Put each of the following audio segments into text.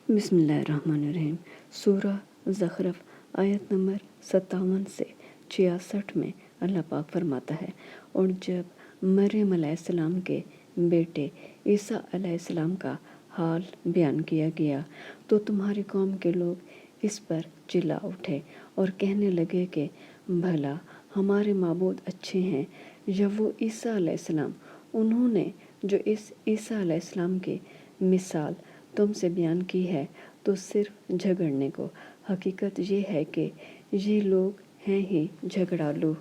بسم اللہ الرحمن الرحیم۔ سورہ زخرف آیت نمبر 57 سے 66 میں اللہ پاک فرماتا ہے، اور جب مریم علیہ السلام کے بیٹے عیسیٰ علیہ السلام کا حال بیان کیا گیا تو تمہاری قوم کے لوگ اس پر چلا اٹھے اور کہنے لگے کہ بھلا ہمارے معبود اچھے ہیں یا وہ عیسیٰ علیہ السلام، انہوں نے جو اس عیسیٰ علیہ السلام کی مثال تم سے بیان کی ہے تو صرف جھگڑنے کو۔ حقیقت یہ ہے کہ یہ لوگ ہیں ہی جھگڑالو۔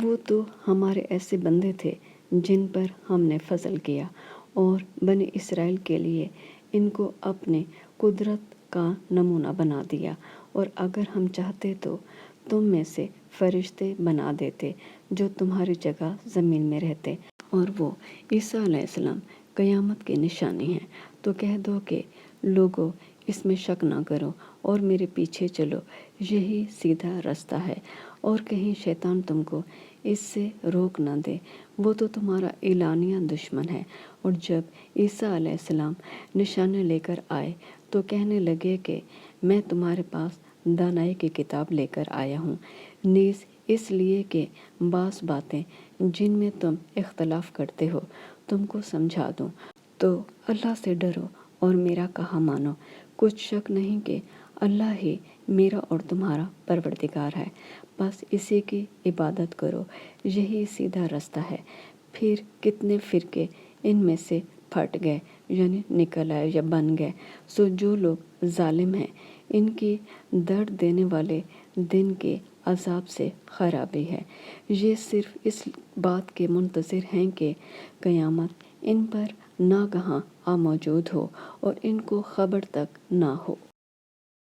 وہ تو ہمارے ایسے بندے تھے جن پر ہم نے فضل کیا، اور بنی اسرائیل کے لیے ان کو اپنے قدرت کا نمونہ بنا دیا، اور اگر ہم چاہتے تو تم میں سے فرشتے بنا دیتے جو تمہاری جگہ زمین میں رہتے، اور وہ عیسیٰ علیہ السلام قیامت کی نشانی ہے۔ تو کہہ دو کہ لوگو اس میں شک نہ کرو اور میرے پیچھے چلو، یہی سیدھا رستہ ہے، اور کہیں شیطان تم کو اس سے روک نہ دے، وہ تو تمہارا اعلانیہ دشمن ہے۔ اور جب عیسیٰ علیہ السلام نشانے لے کر آئے تو کہنے لگے کہ میں تمہارے پاس دانائی کی کتاب لے کر آیا ہوں، نیز اس لیے کہ بعض باتیں جن میں تم اختلاف کرتے ہو تم کو سمجھا دوں۔ تو اللہ سے ڈرو اور میرا کہا مانو، کچھ شک نہیں کہ اللہ ہی میرا اور تمہارا پروردگار ہے، بس اسی کی عبادت کرو، یہی سیدھا رستہ ہے۔ پھر کتنے فرقے ان میں سے پھٹ گئے، یعنی نکل آئے یا بن گئے۔ سو جو لوگ ظالم ہیں ان کی درد دینے والے دن کے عذاب سے خرابی ہے۔ یہ صرف اس بات کے منتظر ہیں کہ قیامت ان پر ناگہاں آ موجود ہو اور ان کو خبر تک نہ ہو۔